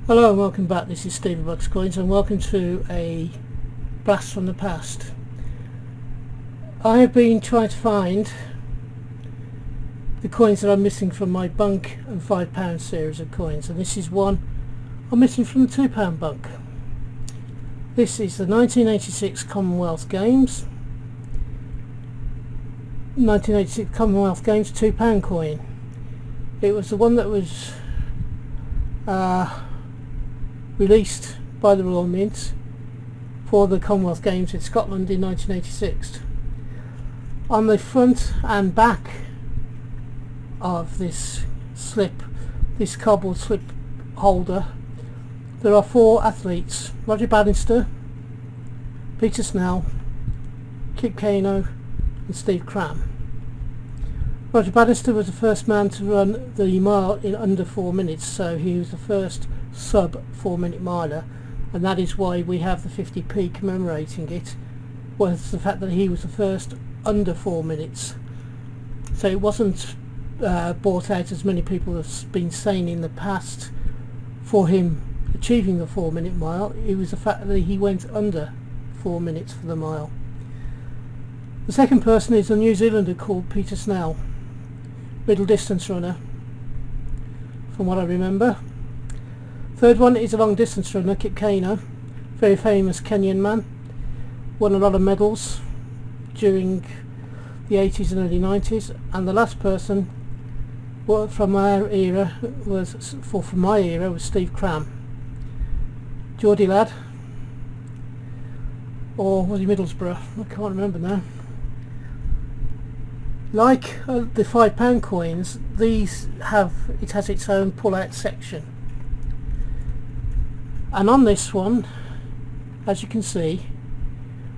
Hello and welcome back. This is Steve of BUNC Coins and welcome to a blast from the past. I have been trying to find the coins that I'm missing from my BUNC and £5 series of coins, and this is one I'm missing from the £2 BUNC. This is the 1986 Commonwealth Games. 1986 Commonwealth Games £2 coin. It was the one that was released by the Royal Mint for the Commonwealth Games in Scotland in 1986. On the front and back of this cardboard slip holder, there are four athletes: Roger Bannister, Peter Snell, Kip Keino and Steve Cram. Roger Bannister was the first man to run the mile in under 4 minutes, so he was the first sub 4 minute miler, and that is why we have the 50p commemorating it, was the fact that he was the first under 4 minutes. So it wasn't bought out, as many people have been saying in the past, for him achieving the 4 minute mile. It was the fact that he went under 4 minutes for the mile. The second person is a New Zealander called Peter Snell, middle distance runner from what I remember. Third one is a long distance runner, Kip Keino, very famous Kenyan man, won a lot of medals during the 80s and early 90s. And the last person from our era was Steve Cram, Geordie lad, or was he Middlesbrough? I can't remember now. Like the £5 coins, it has its own pull-out section, and on this one, as you can see,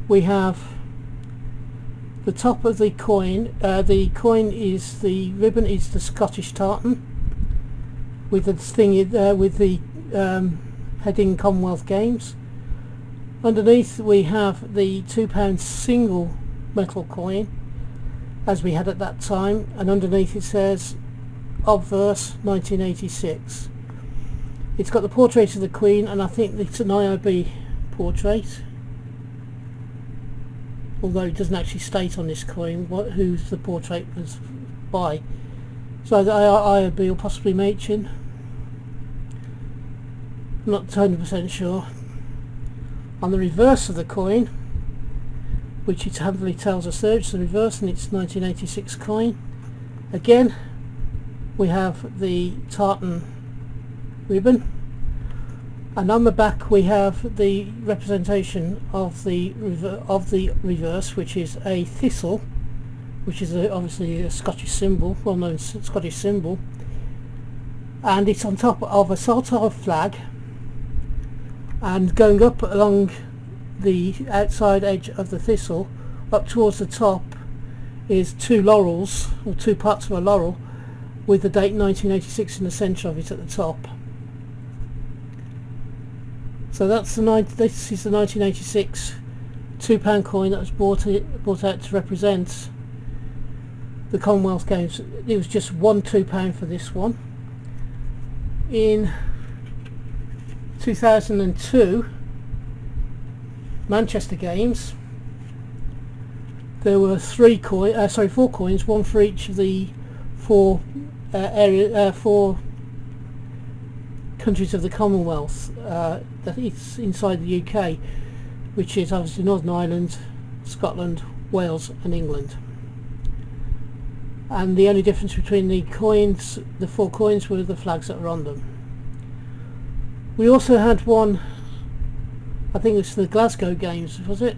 we have the top of the coin. The ribbon is the Scottish tartan with the thing with the heading Commonwealth Games. Underneath we have the £2 single metal coin, as we had at that time, and underneath it says obverse 1986. It's got the portrait of the Queen, and I think it's an IOB portrait, although it doesn't actually state on this coin whose the portrait was by. So the IOB or possibly Machin, I'm not 100% sure. On the reverse of the coin, which it handily tells us there, it's the reverse, and it's 1986 coin. Again, we have the tartan ribbon, and on the back we have the representation of the reverse, which is a thistle, which is obviously a Scottish symbol, well-known Scottish symbol, and it's on top of a saltire flag, and going up along the outside edge of the thistle up towards the top is two laurels, or two parts of a laurel, with the date 1986 in the centre of it at the top. So this is the 1986 £2 coin that was bought out to represent the Commonwealth Games. It was just one £2 for this one. In 2002 Manchester Games, there were four coins, one for each of the four countries of the Commonwealth that is inside the UK, which is obviously Northern Ireland, Scotland, Wales and England. And the only difference between the four coins, were the flags that were on them. We also had one, I think it was the Glasgow Games, was it?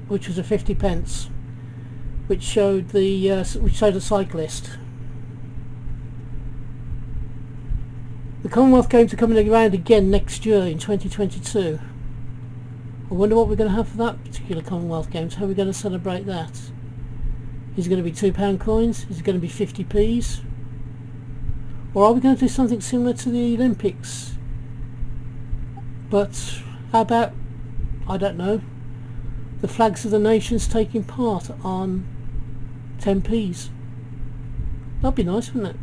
Which was a 50p, which showed a cyclist. The Commonwealth Games are coming around again next year in 2022. I wonder what we're going to have for that particular Commonwealth Games. How are we going to celebrate that? Is it going to be £2 coins? Is it going to be 50p's? Or are we going to do something similar to the Olympics? But how about, I don't know, the flags of the nations taking part on 10p's? That'd be nice, wouldn't it?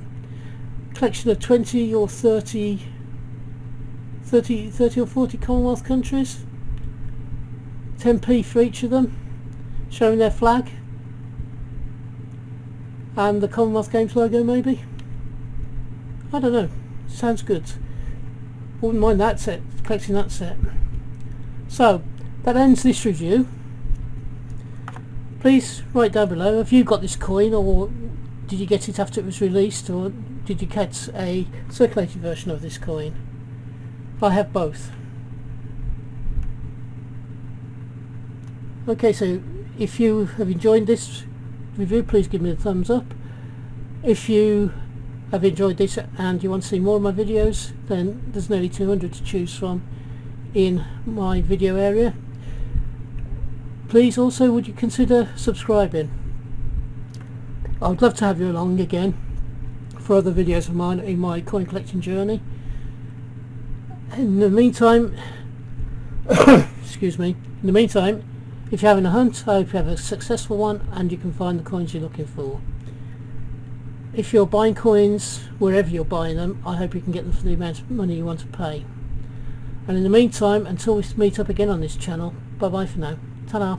Collection of 20 or 30 30 or 40 Commonwealth countries, 10p for each of them, showing their flag and the Commonwealth Games logo maybe. I don't know, sounds good. Wouldn't mind that set, collecting that set. So that ends this review. Please write down below, have you got this coin, or did you get it after it was released, or did you get a circulated version of this coin? I have both. Okay, so if you have enjoyed this review, please give me a thumbs up. If you have enjoyed this and you want to see more of my videos, then there's nearly 200 to choose from in my video area. Please also, would you consider subscribing? I would love to have you along again for other videos of mine in my coin collecting journey. In the meantime, excuse me, in the meantime, if you're having a hunt, I hope you have a successful one and you can find the coins you're looking for. If you're buying coins, wherever you're buying them, I hope you can get them for the amount of money you want to pay. And in the meantime, until we meet up again on this channel, bye bye for now. Ta-da.